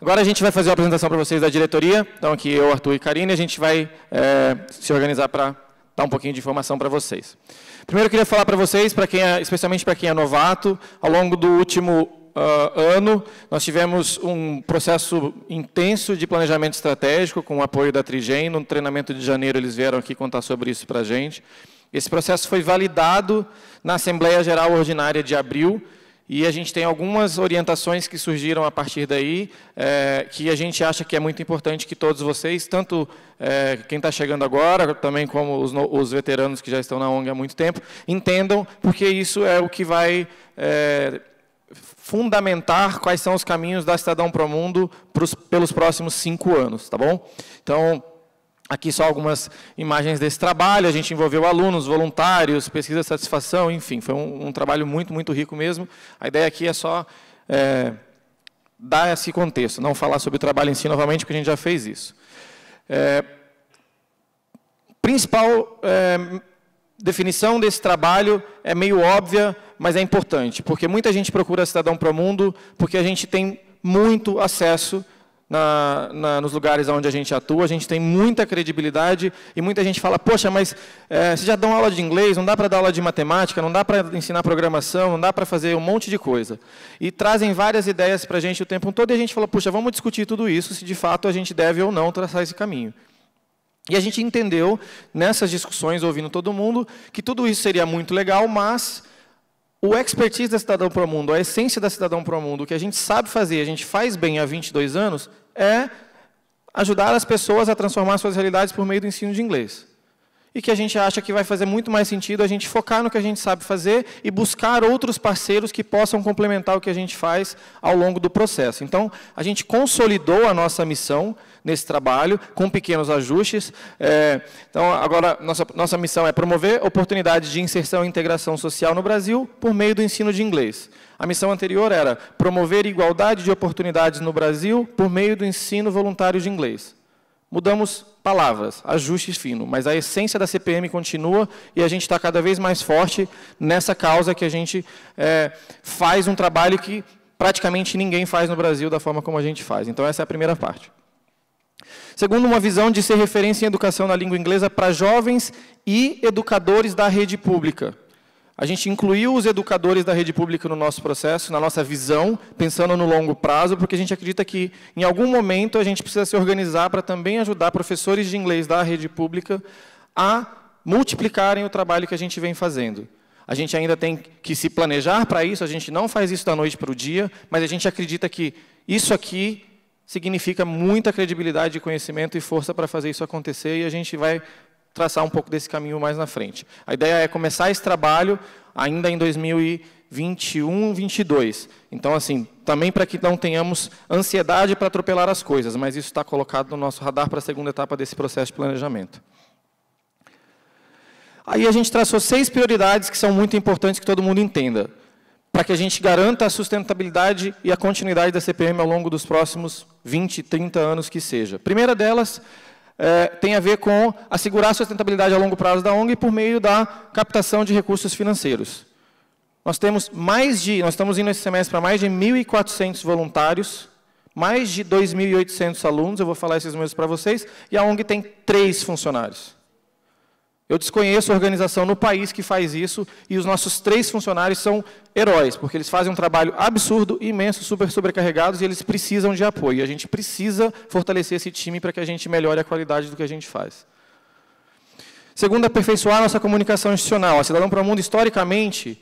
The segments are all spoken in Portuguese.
Agora a gente vai fazer uma apresentação para vocês da diretoria. Então, aqui eu, Arthur e Karine, a gente vai se organizar para dar um pouquinho de informação para vocês. Primeiro, eu queria falar para vocês, especialmente para quem é novato, ao longo do último ano, nós tivemos um processo intenso de planejamento estratégico, com o apoio da Trigem. No treinamento de janeiro, eles vieram aqui contar sobre isso para a gente. Esse processo foi validado na Assembleia Geral Ordinária de abril, e a gente tem algumas orientações que surgiram a partir daí, que a gente acha que é muito importante que todos vocês, tanto quem está chegando agora, também como os veteranos que já estão na ONG há muito tempo, entendam, porque isso é o que vai fundamentar quais são os caminhos da Cidadão Promundo pelos próximos 5 anos, tá bom? Então, aqui só algumas imagens desse trabalho. A gente envolveu alunos, voluntários, pesquisa de satisfação, enfim, foi um trabalho muito, muito rico mesmo. A ideia aqui é só dar esse contexto, não falar sobre o trabalho em si novamente, porque a gente já fez isso. Principal definição desse trabalho é meio óbvia, mas é importante, porque muita gente procura Cidadão Promundo porque a gente tem muito acesso nos lugares onde a gente atua, a gente tem muita credibilidade, e muita gente fala, poxa, mas vocês já dão aula de inglês, não dá para dar aula de matemática, não dá para ensinar programação, não dá para fazer um monte de coisa. E trazem várias ideias para a gente o tempo todo, e a gente fala, puxa, vamos discutir tudo isso, se de fato a gente deve ou não traçar esse caminho. E a gente entendeu, nessas discussões, ouvindo todo mundo, que tudo isso seria muito legal, mas o expertise da Cidadão Promundo, a essência da Cidadão Promundo, o que a gente sabe fazer, a gente faz bem há 22 anos, é ajudar as pessoas a transformar suas realidades por meio do ensino de inglês. E que a gente acha que vai fazer muito mais sentido a gente focar no que a gente sabe fazer e buscar outros parceiros que possam complementar o que a gente faz ao longo do processo. Então, a gente consolidou a nossa missão nesse trabalho, com pequenos ajustes. Então, agora, nossa missão é promover oportunidades de inserção e integração social no Brasil por meio do ensino de inglês. A missão anterior era promover igualdade de oportunidades no Brasil por meio do ensino voluntário de inglês. Mudamos palavras, ajustes finos, mas a essência da CPM continua, e a gente está cada vez mais forte nessa causa que a gente faz um trabalho que praticamente ninguém faz no Brasil da forma como a gente faz. Então, essa é a primeira parte. Segundo, uma visão de ser referência em educação na língua inglesa para jovens e educadores da rede pública. A gente incluiu os educadores da rede pública no nosso processo, na nossa visão, pensando no longo prazo, porque a gente acredita que, em algum momento, a gente precisa se organizar para também ajudar professores de inglês da rede pública a multiplicarem o trabalho que a gente vem fazendo. A gente ainda tem que se planejar para isso, a gente não faz isso da noite para o dia, mas a gente acredita que isso aqui significa muita credibilidade, conhecimento e força para fazer isso acontecer, e a gente vai traçar um pouco desse caminho mais na frente. A ideia é começar esse trabalho ainda em 2021, 2022. Então, assim, também para que não tenhamos ansiedade para atropelar as coisas, mas isso está colocado no nosso radar para a segunda etapa desse processo de planejamento. Aí a gente traçou 6 prioridades que são muito importantes que todo mundo entenda, para que a gente garanta a sustentabilidade e a continuidade da CPM ao longo dos próximos 20, 30 anos que seja. A primeira delas tem a ver com assegurar a sustentabilidade a longo prazo da ONG por meio da captação de recursos financeiros. Nós estamos indo esse semestre para mais de 1.400 voluntários, mais de 2.800 alunos, eu vou falar esses números para vocês, e a ONG tem 3 funcionários. Eu desconheço a organização no país que faz isso, e os nossos 3 funcionários são heróis, porque eles fazem um trabalho absurdo, imenso, super sobrecarregados, e eles precisam de apoio. E a gente precisa fortalecer esse time para que a gente melhore a qualidade do que a gente faz. Segundo, aperfeiçoar a nossa comunicação institucional. A Cidadão Promundo, historicamente,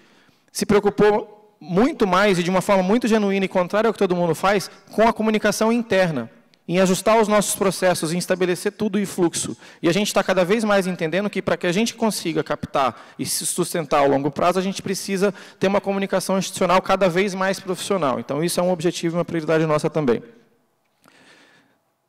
se preocupou muito mais, e de uma forma muito genuína e contrária ao que todo mundo faz, com a comunicação interna, em ajustar os nossos processos, em estabelecer tudo em fluxo. E a gente está cada vez mais entendendo que, para que a gente consiga captar e se sustentar ao longo prazo, a gente precisa ter uma comunicação institucional cada vez mais profissional. Então, isso é um objetivo e uma prioridade nossa também.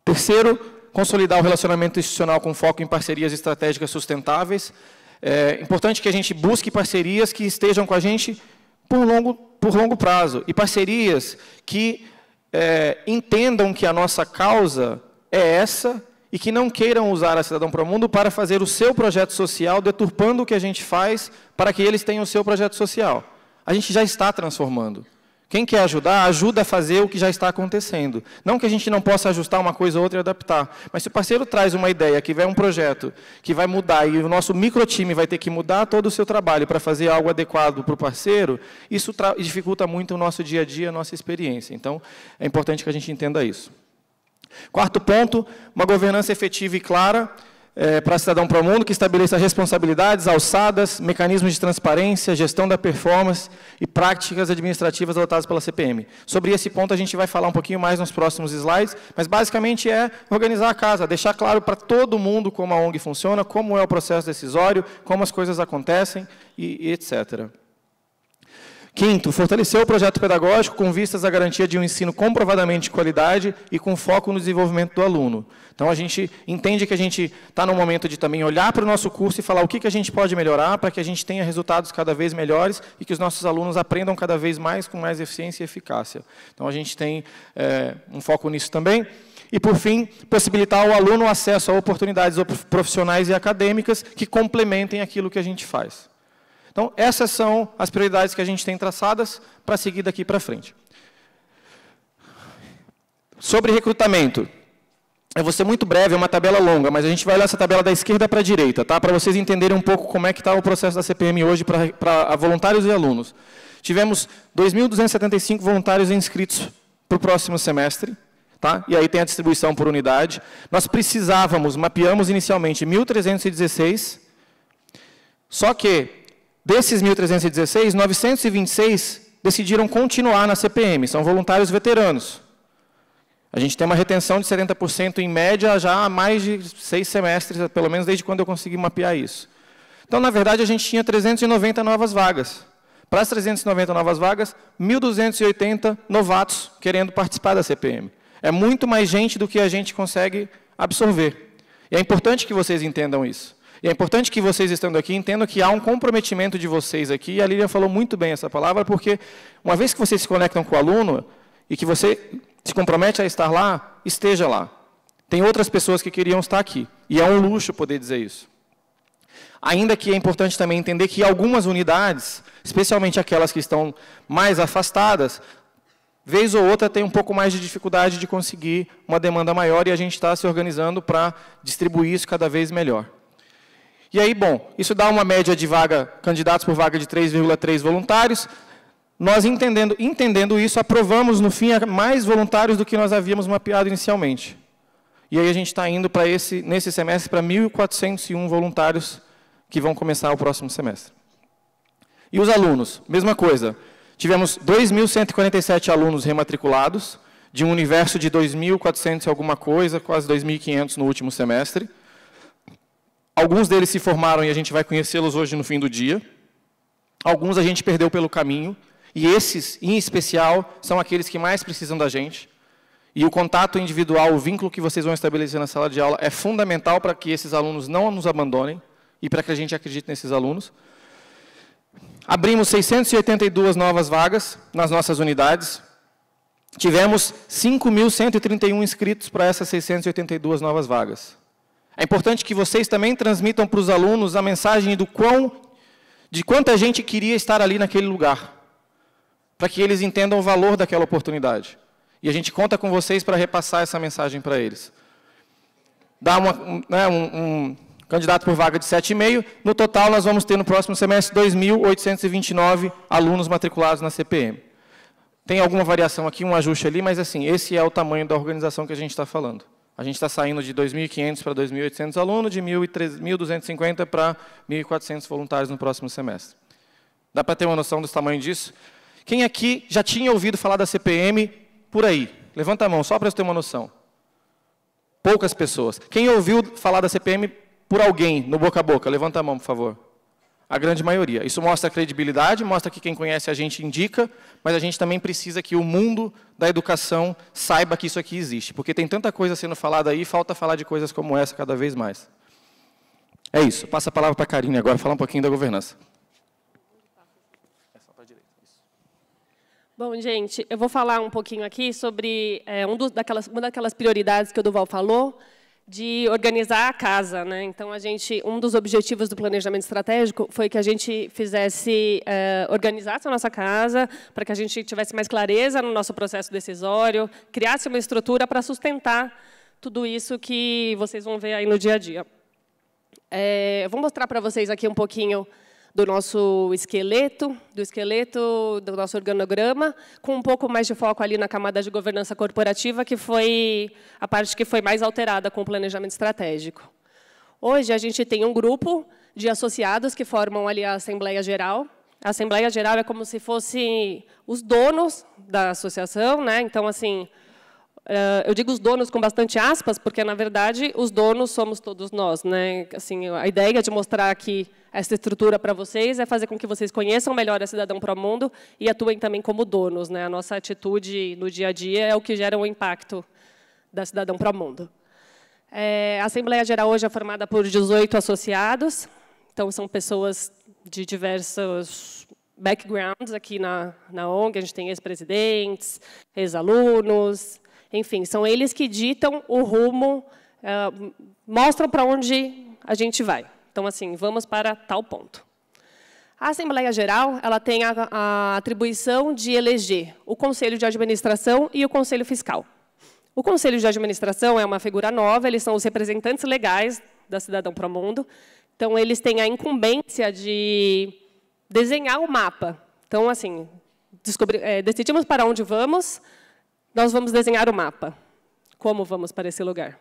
Terceiro, consolidar o relacionamento institucional com foco em parcerias estratégicas sustentáveis. É importante que a gente busque parcerias que estejam com a gente por longo prazo, e parcerias que entendam que a nossa causa é essa, e que não queiram usar a Cidadão Promundo para fazer o seu projeto social, deturpando o que a gente faz para que eles tenham o seu projeto social. A gente já está transformando. Quem quer ajudar, ajuda a fazer o que já está acontecendo. Não que a gente não possa ajustar uma coisa ou outra e adaptar, mas se o parceiro traz uma ideia, que vai um projeto, que vai mudar, e o nosso microtime vai ter que mudar todo o seu trabalho para fazer algo adequado para o parceiro, isso dificulta muito o nosso dia a dia, a nossa experiência. Então, é importante que a gente entenda isso. Quarto ponto, uma governança efetiva e clara, para Cidadão para o Mundo, que estabeleça responsabilidades, alçadas, mecanismos de transparência, gestão da performance e práticas administrativas adotadas pela CPM. Sobre esse ponto, a gente vai falar um pouquinho mais nos próximos slides, mas basicamente é organizar a casa, deixar claro para todo mundo como a ONG funciona, como é o processo decisório, como as coisas acontecem e etc. Quinto, fortalecer o projeto pedagógico com vistas à garantia de um ensino comprovadamente de qualidade e com foco no desenvolvimento do aluno. Então, a gente entende que a gente está no momento de também olhar para o nosso curso e falar o que a gente pode melhorar para que a gente tenha resultados cada vez melhores e que os nossos alunos aprendam cada vez mais com mais eficiência e eficácia. Então, a gente tem um foco nisso também. E, por fim, possibilitar ao aluno o acesso a oportunidades profissionais e acadêmicas que complementem aquilo que a gente faz. Então, essas são as prioridades que a gente tem traçadas para seguir daqui para frente. Sobre recrutamento. Eu vou ser muito breve, é uma tabela longa, mas a gente vai olhar essa tabela da esquerda para a direita, tá? Para vocês entenderem um pouco como é que está o processo da CPM hoje para voluntários e alunos. Tivemos 2.275 voluntários inscritos para o próximo semestre, tá? E aí tem a distribuição por unidade. Nós mapeamos inicialmente 1.316, só que desses 1.316, 926 decidiram continuar na CPM, são voluntários veteranos. A gente tem uma retenção de 70% em média já há mais de 6 semestres, pelo menos desde quando eu consegui mapear isso. Então, na verdade, a gente tinha 390 novas vagas. Para as 390 novas vagas, 1.280 novatos querendo participar da CPM. É muito mais gente do que a gente consegue absorver. E é importante que vocês entendam isso. E é importante que vocês, estando aqui, entendam que há um comprometimento de vocês aqui, e a Lilian falou muito bem essa palavra, porque uma vez que vocês se conectam com o aluno, e que você se compromete a estar lá, esteja lá. Tem outras pessoas que queriam estar aqui, e é um luxo poder dizer isso. Ainda que é importante também entender que algumas unidades, especialmente aquelas que estão mais afastadas, vez ou outra tem um pouco mais de dificuldade de conseguir uma demanda maior, e a gente está se organizando para distribuir isso cada vez melhor. E aí, bom, isso dá uma média de candidatos por vaga de 3,3 voluntários. Nós, entendendo isso, aprovamos, no fim, mais voluntários do que nós havíamos mapeado inicialmente. E aí a gente está indo para nesse semestre para 1.401 voluntários que vão começar o próximo semestre. E os alunos? Mesma coisa. Tivemos 2.147 alunos rematriculados, de um universo de 2.400 e alguma coisa, quase 2.500 no último semestre. Alguns deles se formaram e a gente vai conhecê-los hoje no fim do dia. Alguns a gente perdeu pelo caminho. E esses, em especial, são aqueles que mais precisam da gente. E o contato individual, o vínculo que vocês vão estabelecer na sala de aula é fundamental para que esses alunos não nos abandonem e para que a gente acredite nesses alunos. Abrimos 682 novas vagas nas nossas unidades. Tivemos 5.131 inscritos para essas 682 novas vagas. É importante que vocês também transmitam para os alunos a mensagem de quanta gente queria estar ali naquele lugar, para que eles entendam o valor daquela oportunidade. E a gente conta com vocês para repassar essa mensagem para eles. Dá um candidato por vaga de 7,5. No total, nós vamos ter no próximo semestre 2.829 alunos matriculados na CPM. Tem alguma variação aqui, um ajuste ali, mas assim, esse é o tamanho da organização que a gente está falando. A gente está saindo de 2.500 para 2.800 alunos, de 1.250 para 1.400 voluntários no próximo semestre. Dá para ter uma noção do tamanho disso? Quem aqui já tinha ouvido falar da CPM por aí? Levanta a mão, só para eu ter uma noção. Poucas pessoas. Quem ouviu falar da CPM por alguém, no boca a boca? Levanta a mão, por favor. A grande maioria. Isso mostra credibilidade, mostra que quem conhece a gente indica, mas a gente também precisa que o mundo da educação saiba que isso aqui existe, porque tem tanta coisa sendo falada aí, falta falar de coisas como essa cada vez mais. É isso. Passa a palavra para a Karine agora, falar um pouquinho da governança. Bom, gente, eu vou falar um pouquinho aqui sobre uma daquelas prioridades que o Duval falou, de organizar a casa, né? Então, um dos objetivos do planejamento estratégico foi que a gente organizasse a nossa casa, para que a gente tivesse mais clareza no nosso processo decisório, criasse uma estrutura para sustentar tudo isso que vocês vão ver aí no dia a dia. Eu vou mostrar para vocês aqui um pouquinho do nosso esqueleto, do nosso organograma, com um pouco mais de foco ali na camada de governança corporativa, que foi a parte que foi mais alterada com o planejamento estratégico. Hoje, a gente tem um grupo de associados que formam ali a Assembleia Geral. A Assembleia Geral é como se fossem os donos da associação, né? Então, assim, eu digo os donos com bastante aspas, porque, na verdade, os donos somos todos nós, né? Assim, a ideia de mostrar aqui essa estrutura para vocês é fazer com que vocês conheçam melhor a Cidadão Promundo e atuem também como donos, né? A nossa atitude no dia a dia é o que gera o impacto da Cidadão Promundo. A Assembleia Geral hoje é formada por 18 associados, então são pessoas de diversos backgrounds aqui na ONG, a gente tem ex-presidentes, ex-alunos, enfim, são eles que ditam o rumo, mostram para onde a gente vai. Então, assim, vamos para tal ponto. A Assembleia Geral ela tem a atribuição de eleger o Conselho de Administração e o Conselho Fiscal. O Conselho de Administração é uma figura nova, eles são os representantes legais da Cidadão Promundo, então, eles têm a incumbência de desenhar o mapa. Então, assim, decidimos para onde vamos, nós vamos desenhar o mapa. Como vamos para esse lugar?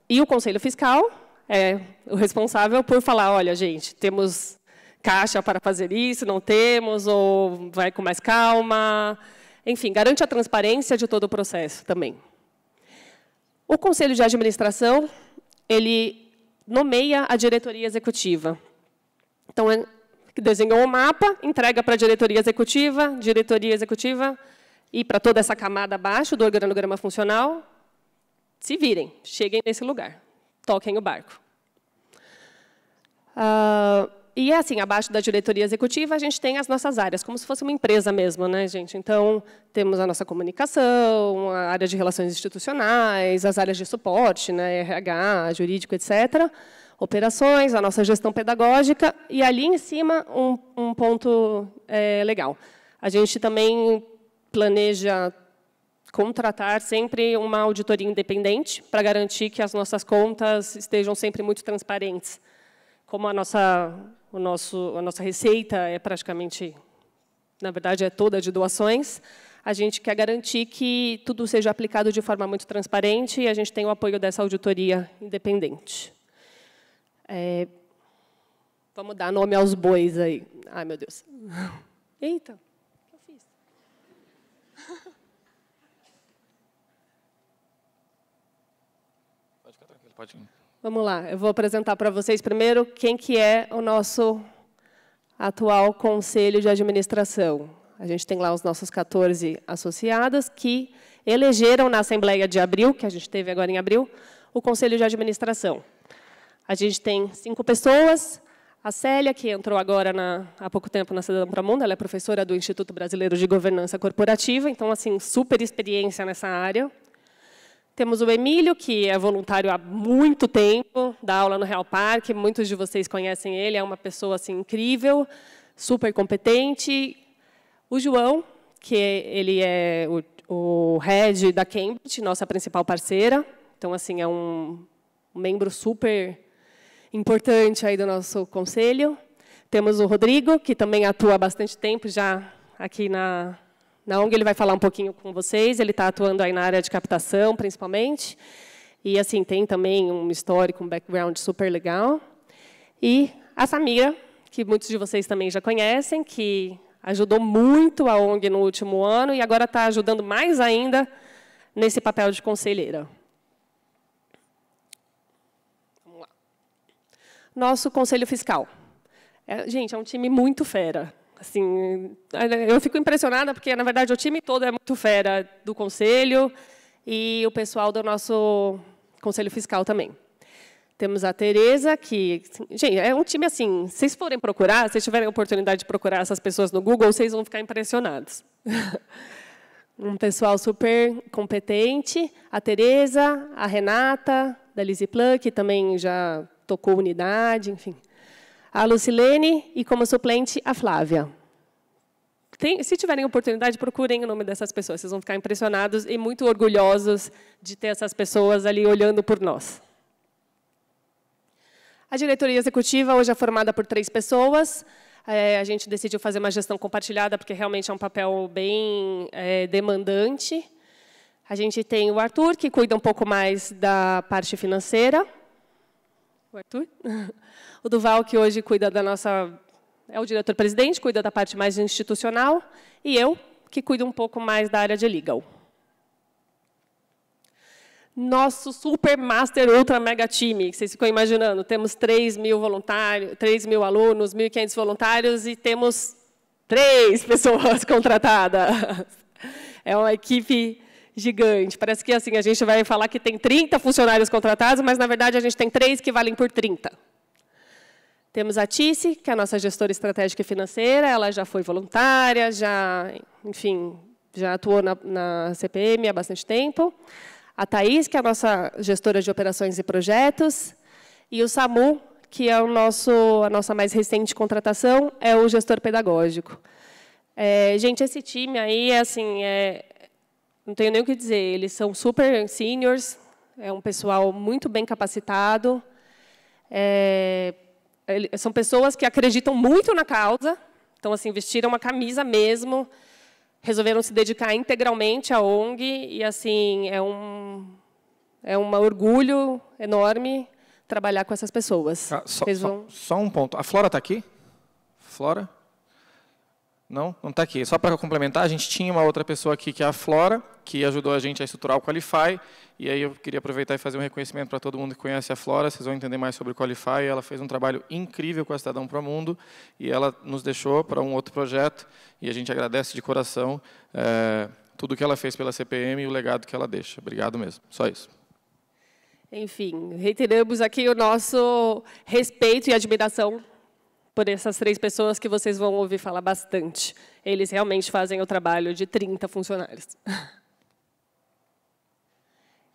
E o Conselho Fiscal é o responsável por falar, olha, gente, temos caixa para fazer isso, não temos, ou vai com mais calma. Enfim, garante a transparência de todo o processo também. O Conselho de Administração, ele nomeia a diretoria executiva. Então, desenhou o mapa, entrega para a diretoria executiva e para toda essa camada abaixo do organograma funcional, se virem, cheguem nesse lugar, toquem o barco. E, assim, abaixo da diretoria executiva, a gente tem as nossas áreas, como se fosse uma empresa mesmo, né, gente? Então, temos a nossa comunicação, a área de relações institucionais, as áreas de suporte, né, RH, jurídico, etc., operações, a nossa gestão pedagógica, e ali em cima, um ponto legal. A gente também planeja contratar sempre uma auditoria independente para garantir que as nossas contas estejam sempre muito transparentes. Como a nossa receita é praticamente, na verdade, é toda de doações, a gente quer garantir que tudo seja aplicado de forma muito transparente e a gente tem o apoio dessa auditoria independente. Vamos dar nome aos bois aí. Ai, meu Deus. Eita, o que eu fiz? Pode ficar tranquilo, pode ir. Vamos lá, eu vou apresentar para vocês primeiro quem que é o nosso atual Conselho de Administração. A gente tem lá os nossos 14 associados que elegeram na Assembleia de abril, que a gente teve agora em abril, o Conselho de Administração. A gente tem 5 pessoas. A Célia, que entrou agora há pouco tempo na Cidadão Promundo, ela é professora do Instituto Brasileiro de Governança Corporativa, então, assim, super experiência nessa área. Temos o Emílio, que é voluntário há muito tempo, dá aula no Real Parque, muitos de vocês conhecem ele, é uma pessoa assim, incrível, super competente. O João, que ele é o head da Cambridge, nossa principal parceira, então, assim, é um membro super importante aí do nosso conselho. Temos o Rodrigo, que também atua há bastante tempo já aqui na ONG, ele vai falar um pouquinho com vocês, ele está atuando aí na área de captação, principalmente, e assim tem também um histórico, um background super legal. E a Samira, que muitos de vocês também já conhecem, que ajudou muito a ONG no último ano e agora está ajudando mais ainda nesse papel de conselheira. Vamos lá. Nosso Conselho Fiscal. Gente, é um time muito fera. Assim, eu fico impressionada, porque, na verdade, o time todo é muito fera do Conselho e o pessoal do nosso Conselho Fiscal também. Temos a Tereza, que... Gente, é um time assim, se vocês forem procurar, se vocês tiverem a oportunidade de procurar essas pessoas no Google, vocês vão ficar impressionados. Um pessoal super competente, a Tereza, a Renata, da Lisiplan, que também já tocou unidade, enfim. A Lucilene e, como suplente, a Flávia. Se tiverem oportunidade, procurem o nome dessas pessoas. Vocês vão ficar impressionados e muito orgulhosos de ter essas pessoas ali olhando por nós. A diretoria executiva hoje é formada por 3 pessoas. A gente decidiu fazer uma gestão compartilhada, porque realmente é um papel bem demandante. A gente tem o Arthur, que cuida um pouco mais da parte financeira. O Arthur. O Duval, que hoje cuida da nossa... É o diretor-presidente, cuida da parte mais institucional. E eu, que cuido um pouco mais da área de legal. Nosso super, master, ultra, mega time, que vocês ficam imaginando. Temos 3.000 voluntários, 3.000 alunos, 1.500 voluntários e temos 3 pessoas contratadas. É uma equipe gigante. Parece que assim, a gente vai falar que tem 30 funcionários contratados, mas, na verdade, a gente tem 3 que valem por 30. Temos a Tice, que é a nossa gestora estratégica e financeira. Ela já foi voluntária, enfim, já atuou na CPM há bastante tempo. A Thaís, que é a nossa gestora de operações e projetos, e o Samu, que é a nossa mais recente contratação, é o gestor pedagógico. Gente, esse time aí, não tenho nem o que dizer, eles são super seniors, é um pessoal muito bem capacitado, são pessoas que acreditam muito na causa, então, assim, vestiram uma camisa mesmo, resolveram se dedicar integralmente à ONG, e, assim, é um orgulho enorme trabalhar com essas pessoas. Só um ponto. A Flora está aqui? Flora? Não? Não está aqui. Só para complementar, a gente tinha uma outra pessoa aqui, que é a Flora, que ajudou a gente a estruturar o Qualify, e aí eu queria aproveitar e fazer um reconhecimento para todo mundo que conhece a Flora, vocês vão entender mais sobre o Qualify. Ela fez um trabalho incrível com a Cidadão para o Mundo, e ela nos deixou para um outro projeto, e a gente agradece de coração tudo que ela fez pela CPM e o legado que ela deixa. Obrigado mesmo. Só isso. Enfim, reiteramos aqui o nosso respeito e admiração por essas 3 pessoas que vocês vão ouvir falar bastante. Eles realmente fazem o trabalho de 30 funcionários.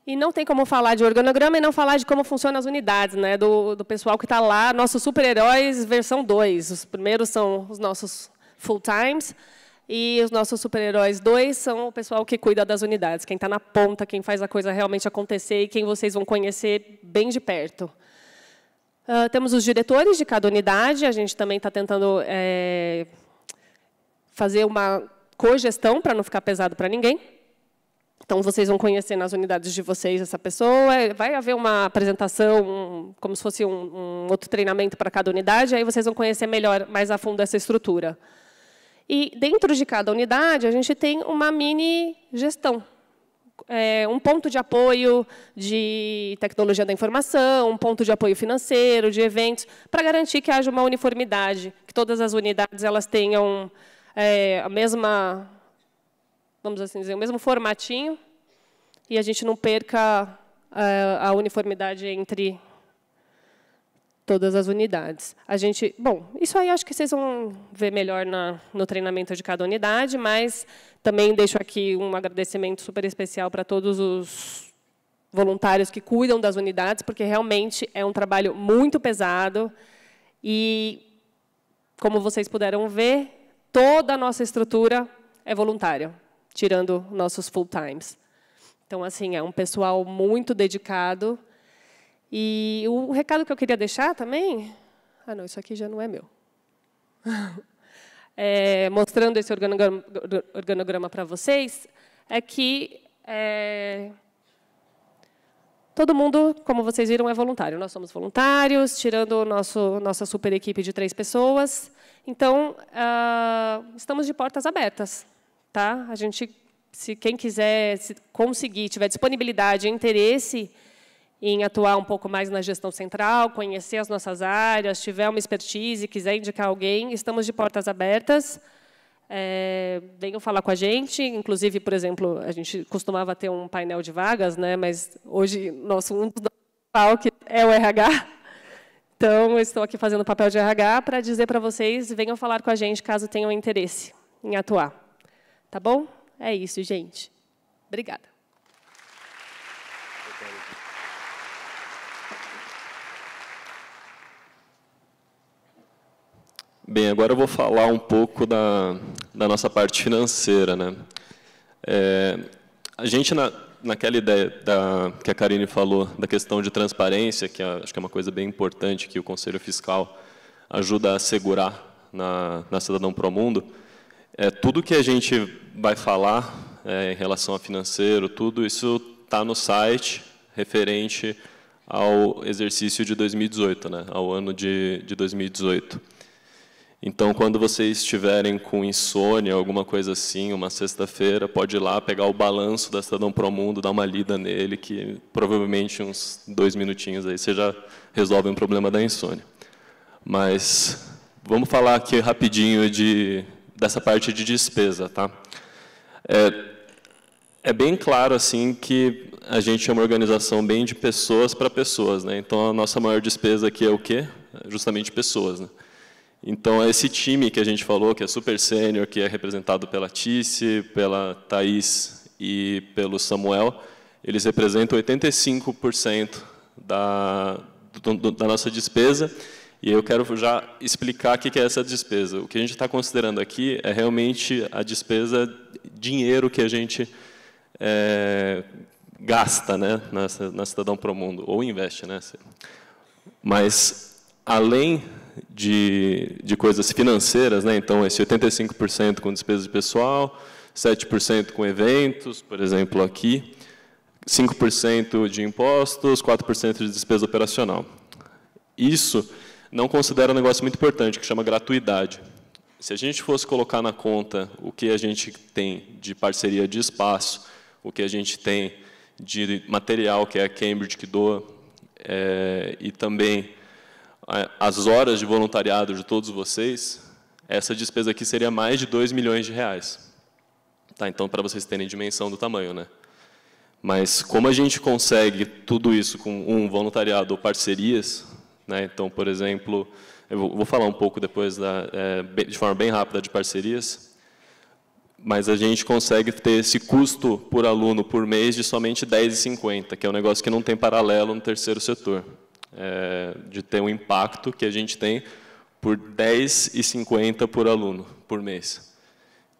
E não tem como falar de organograma e não falar de como funcionam as unidades, né, do pessoal que está lá, nossos super-heróis versão 2. Os primeiros são os nossos full-times, e os nossos super-heróis 2 são o pessoal que cuida das unidades, quem está na ponta, quem faz a coisa realmente acontecer e quem vocês vão conhecer bem de perto. Temos os diretores de cada unidade, a gente também está tentando fazer uma cogestão para não ficar pesado para ninguém. Então, vocês vão conhecer nas unidades de vocês essa pessoa, vai haver uma apresentação, como se fosse um outro treinamento para cada unidade, aí vocês vão conhecer melhor, mais a fundo essa estrutura. E, dentro de cada unidade, a gente tem uma mini gestão. Um ponto de apoio de tecnologia da informação, um ponto de apoio financeiro, de eventos, para garantir que haja uma uniformidade, que todas as unidades elas tenham a mesma, vamos assim dizer, o mesmo formatinho, e a gente não perca a uniformidade entre todas as unidades. Bom, isso aí acho que vocês vão ver melhor no treinamento de cada unidade, mas também deixo aqui um agradecimento super especial para todos os voluntários que cuidam das unidades, porque realmente é um trabalho muito pesado e, como vocês puderam ver, toda a nossa estrutura é voluntária, tirando nossos full-times. Então, assim, é um pessoal muito dedicado. E o recado que eu queria deixar também... não, isso aqui já não é meu. Mostrando esse organograma para vocês, é que todo mundo, como vocês viram, é voluntário. Nós somos voluntários, tirando nossa super equipe de 3 pessoas. Então, estamos de portas abertas. Tá? A gente, se quem quiser, se conseguir, tiver disponibilidade e interesse em atuar um pouco mais na gestão central, conhecer as nossas áreas, tiver uma expertise, quiser indicar alguém, estamos de portas abertas. Venham falar com a gente. Inclusive, por exemplo, a gente costumava ter um painel de vagas, né, mas hoje um dos palcos é o RH. Então, eu estou aqui fazendo o papel de RH para dizer para vocês, venham falar com a gente caso tenham interesse em atuar. Tá bom? É isso, gente. Obrigada. Bem, agora eu vou falar um pouco da nossa parte financeira, né? A gente, naquela ideia que a Karine falou, da questão de transparência, que acho que é uma coisa bem importante que o Conselho Fiscal ajuda a assegurar na Cidadão Promundo, tudo que a gente vai falar em relação a financeiro, tudo isso está no site referente ao exercício de 2018, né? Ao ano de 2018. Então, quando vocês estiverem com insônia, alguma coisa assim, uma sexta-feira, pode ir lá pegar o balanço da Cidadão Promundo, dar uma lida nele, que provavelmente uns 2 minutinhos aí você já resolve um problema da insônia. Mas vamos falar aqui rapidinho dessa parte de despesa, tá? É bem claro assim que a gente é uma organização bem de pessoas para pessoas, né? Então, a nossa maior despesa aqui é o quê? Justamente pessoas, né? Então, esse time que a gente falou, que é super sênior, que é representado pela Tice, pela Thaís e pelo Samuel, eles representam 85% da nossa despesa. E eu quero já explicar o que é essa despesa. O que a gente está considerando aqui é realmente a despesa, dinheiro que a gente gasta, né, na Cidadão Promundo, ou investe, né? Mas, além de coisas financeiras, né? Então, esse 85% com despesa de pessoal, 7% com eventos, por exemplo, aqui, 5% de impostos, 4% de despesa operacional. Isso não considera um negócio muito importante, que chama gratuidade. Se a gente fosse colocar na conta o que a gente tem de parceria de espaço, o que a gente tem de material, que é a Cambridge que doa, e também as horas de voluntariado de todos vocês, essa despesa aqui seria mais de 2 milhões de reais. Tá, então, para vocês terem dimensão do tamanho, né? Mas como a gente consegue tudo isso com um voluntariado ou parcerias, né? Então, por exemplo, eu vou falar um pouco depois de forma bem rápida de parcerias, mas a gente consegue ter esse custo por aluno por mês de somente R$10,50, que é um negócio que não tem paralelo no terceiro setor. De ter um impacto que a gente tem por R$10,50 por aluno, por mês.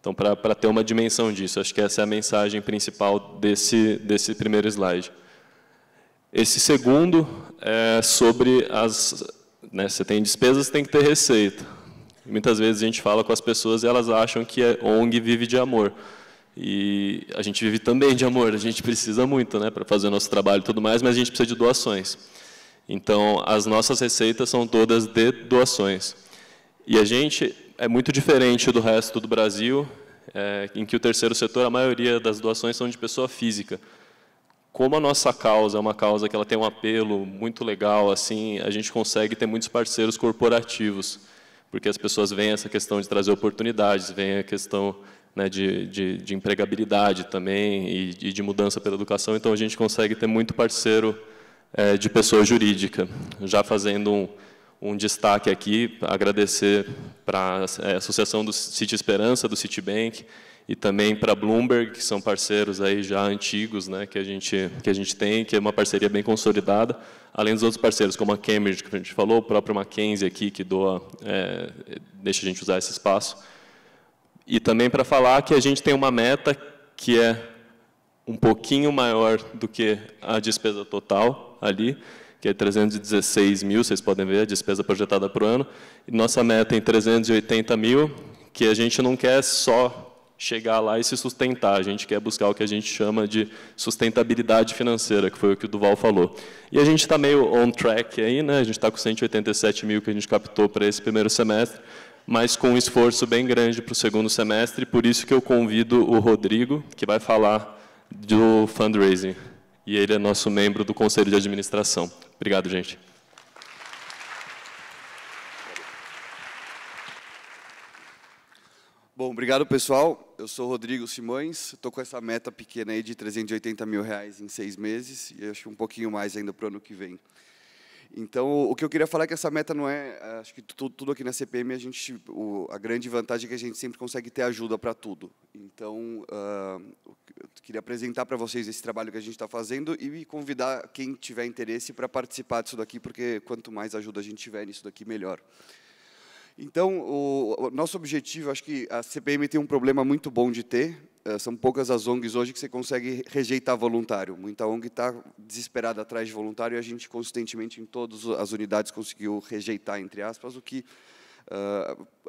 Então, para ter uma dimensão disso, acho que essa é a mensagem principal desse primeiro slide. Esse segundo é sobre né, você tem despesas, tem que ter receita. E muitas vezes a gente fala com as pessoas e elas acham que a ONG vive de amor. E a gente vive também de amor, a gente precisa muito, né, para fazer o nosso trabalho e tudo mais, mas a gente precisa de doações. Então, as nossas receitas são todas de doações. E a gente é muito diferente do resto do Brasil, em que o terceiro setor, a maioria das doações são de pessoa física. Como a nossa causa é uma causa que ela tem um apelo muito legal, assim, a gente consegue ter muitos parceiros corporativos, porque as pessoas veem essa questão de trazer oportunidades, veem a questão, né, de empregabilidade também e de mudança pela educação, então a gente consegue ter muito parceiro de pessoa jurídica. Já fazendo um destaque aqui, agradecer para a Associação do City Esperança, do Citibank, e também para a Bloomberg, que são parceiros aí já antigos, né, que a gente tem, que é uma parceria bem consolidada, além dos outros parceiros, como a Cambridge, que a gente falou, o próprio Mackenzie aqui, que deixa a gente usar esse espaço. E também para falar que a gente tem uma meta que é um pouquinho maior do que a despesa total ali, que é 316 mil, vocês podem ver a despesa projetada para o ano, e nossa meta é em 380 mil, que a gente não quer só chegar lá e se sustentar, a gente quer buscar o que a gente chama de sustentabilidade financeira, que foi o que o Duval falou. E a gente está meio on track aí, né? A gente está com 187 mil que a gente captou para esse primeiro semestre, mas com um esforço bem grande para o segundo semestre, por isso que eu convido o Rodrigo, que vai falar do fundraising. E ele é nosso membro do Conselho de Administração. Obrigado, gente. Bom, obrigado, pessoal. Eu sou o Rodrigo Simões, estou com essa meta pequena aí de 380 mil reais em 6 meses, e acho que um pouquinho mais ainda para o ano que vem. Então, o que eu queria falar é que essa meta não é... Acho que tudo aqui na CPM, a grande vantagem é que a gente sempre consegue ter ajuda para tudo. Então, eu queria apresentar para vocês esse trabalho que a gente está fazendo e convidar quem tiver interesse para participar disso daqui, porque quanto mais ajuda a gente tiver nisso daqui, melhor. Então, o nosso objetivo, acho que a CPM tem um problema muito bom de ter, são poucas as ONGs hoje que você consegue rejeitar voluntário. Muita ONG está desesperada atrás de voluntário e a gente, consistentemente, em todas as unidades, conseguiu rejeitar, entre aspas, o que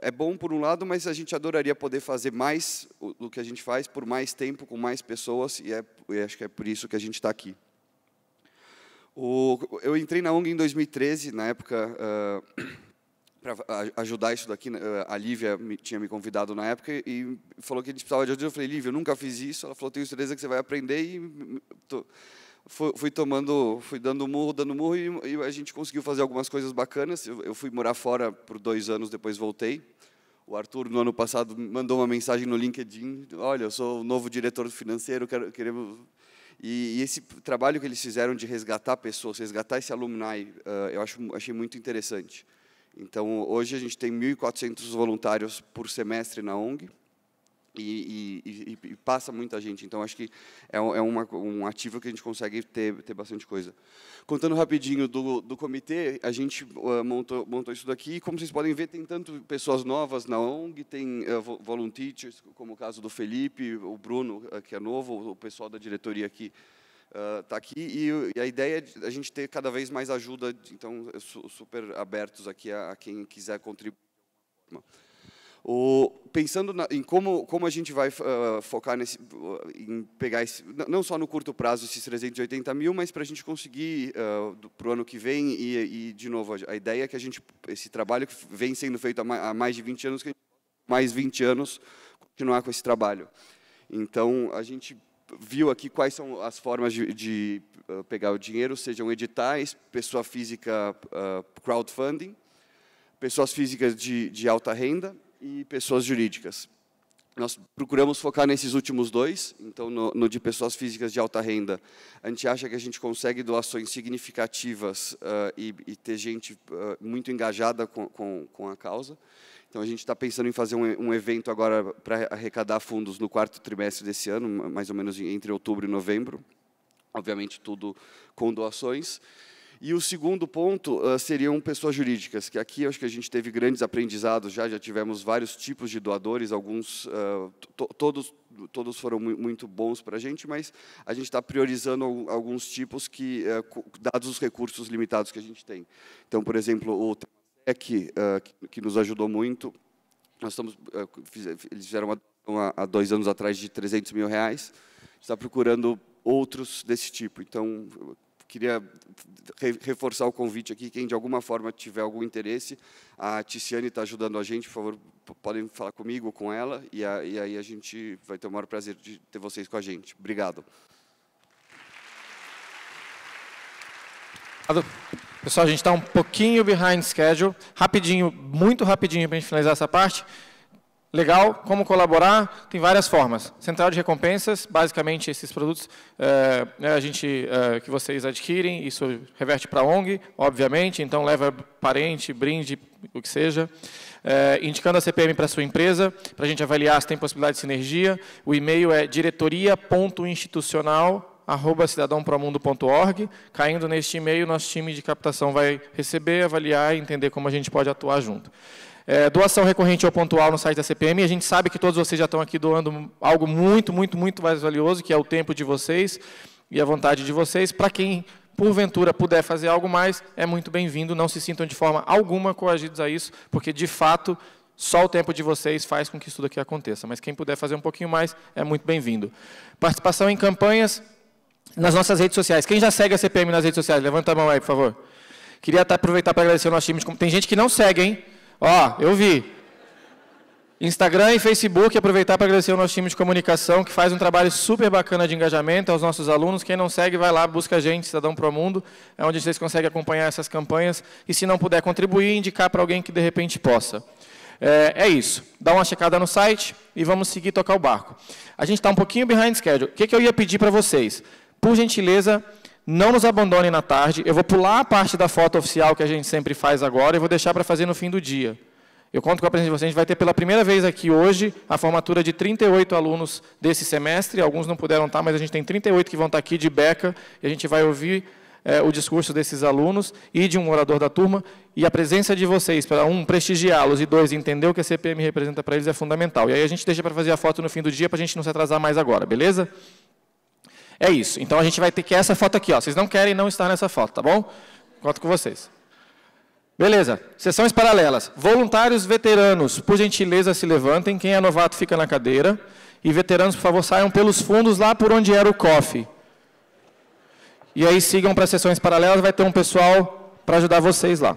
é bom por um lado, mas a gente adoraria poder fazer mais do que a gente faz, por mais tempo, com mais pessoas, e acho que é por isso que a gente está aqui. Eu entrei na ONG em 2013, na época... para ajudar isso daqui, a Lívia tinha me convidado na época e falou que a gente precisava de ajuda. Eu falei, Lívia, eu nunca fiz isso. Ela falou, tenho certeza que você vai aprender. E fui dando murro, e a gente conseguiu fazer algumas coisas bacanas. Eu fui morar fora por 2 anos, depois voltei. O Arthur, no ano passado, mandou uma mensagem no LinkedIn, olha, eu sou o novo diretor financeiro, queremos... E esse trabalho que eles fizeram de resgatar pessoas, resgatar esse alumni, eu achei muito interessante. Então, hoje a gente tem 1.400 voluntários por semestre na ONG e passa muita gente. Então, acho que é um ativo que a gente consegue ter bastante coisa. Contando rapidinho do comitê, a gente montou isso daqui. Como vocês podem ver, tem tanto pessoas novas na ONG, tem volunteers, como o caso do Felipe, o Bruno, que é novo, o pessoal da diretoria aqui. Está aqui, e a ideia é a gente ter cada vez mais ajuda, então, super abertos aqui a quem quiser contribuir. Pensando em como a gente vai focar em pegar, não só no curto prazo, esses 380 mil, mas para a gente conseguir, para o ano que vem, e, de novo, a ideia é que esse trabalho que vem sendo feito há mais de 20 anos, que a gente mais 20 anos continuar com esse trabalho. Então, a gente viu aqui quais são as formas de pegar o dinheiro, sejam editais, pessoa física, crowdfunding, pessoas físicas de alta renda e pessoas jurídicas. Nós procuramos focar nesses últimos 2, então, no de pessoas físicas de alta renda, a gente acha que a gente consegue doações significativas e ter gente muito engajada com a causa. Então, a gente está pensando em fazer um evento agora para arrecadar fundos no 4º trimestre desse ano, mais ou menos entre outubro e novembro. Obviamente, tudo com doações. E o segundo ponto seriam pessoas jurídicas, que aqui acho que a gente teve grandes aprendizados, já tivemos vários tipos de doadores, alguns, todos foram muito bons para a gente, mas a gente está priorizando alguns tipos que, dados os recursos limitados que a gente tem. Então, por exemplo, o que nos ajudou muito, eles fizeram uma doação há 2 anos atrás de R$300 mil, está procurando outros desse tipo. Então, eu queria reforçar o convite aqui, quem de alguma forma tiver algum interesse, a Ticiane está ajudando a gente, por favor, podem falar comigo ou com ela, e aí a gente vai ter o maior prazer de ter vocês com a gente. Obrigado. Pessoal, a gente está um pouquinho behind schedule, rapidinho, muito rapidinho para a gente finalizar essa parte. Legal, como colaborar? Tem várias formas. Central de recompensas, basicamente esses produtos que vocês adquirem, isso reverte para a ONG, obviamente, então leva parente, brinde, o que seja. Indicando a CPM para a sua empresa, para a gente avaliar se tem possibilidade de sinergia. O e-mail é diretoria.institucional@cidadãopromundo.org. Caindo neste e-mail, nosso time de captação vai receber, avaliar e entender como a gente pode atuar junto. Doação recorrente ou pontual no site da CPM. A gente sabe que todos vocês já estão aqui doando algo muito, muito, muito mais valioso, que é o tempo de vocês e a vontade de vocês. Para quem, porventura, puder fazer algo mais, é muito bem-vindo. Não se sintam de forma alguma coagidos a isso, porque, de fato, só o tempo de vocês faz com que isso daqui aconteça. Mas quem puder fazer um pouquinho mais, é muito bem-vindo. Participação em campanhas nas nossas redes sociais. Quem já segue a CPM nas redes sociais? Levanta a mão aí, por favor. Queria aproveitar para agradecer o nosso time. Tem gente que não segue, hein? Ó, eu vi. Instagram e Facebook, aproveitar para agradecer o nosso time de comunicação, que faz um trabalho super bacana de engajamento aos nossos alunos. Quem não segue, vai lá, busca a gente, Cidadão Promundo, é onde vocês conseguem acompanhar essas campanhas. E se não puder contribuir, indicar para alguém que de repente possa. É isso. Dá uma checada no site e vamos seguir tocar o barco. A gente está um pouquinho behind schedule. O que eu ia pedir para vocês? Por gentileza, Não nos abandonem na tarde. Eu vou pular a parte da foto oficial que a gente sempre faz agora e vou deixar para fazer no fim do dia. Eu conto com a presença de vocês. A gente vai ter pela primeira vez aqui hoje a formatura de 38 alunos desse semestre. Alguns não puderam estar, mas a gente tem 38 que vão estar aqui de beca. E a gente vai ouvir o discurso desses alunos e de um orador da turma. E a presença de vocês, para um, prestigiá-los e dois, entender o que a CPM representa para eles é fundamental. E aí a gente deixa para fazer a foto no fim do dia para a gente não se atrasar mais agora, beleza? É isso. Então a gente vai ter que essa foto aqui, ó. Vocês não querem não estar nessa foto, tá bom? Conto com vocês. Beleza. Sessões paralelas. Voluntários veteranos, por gentileza, se levantem. Quem é novato fica na cadeira. E veteranos, por favor, saiam pelos fundos lá por onde era o coffee. E aí sigam para sessões paralelas, vai ter um pessoal para ajudar vocês lá.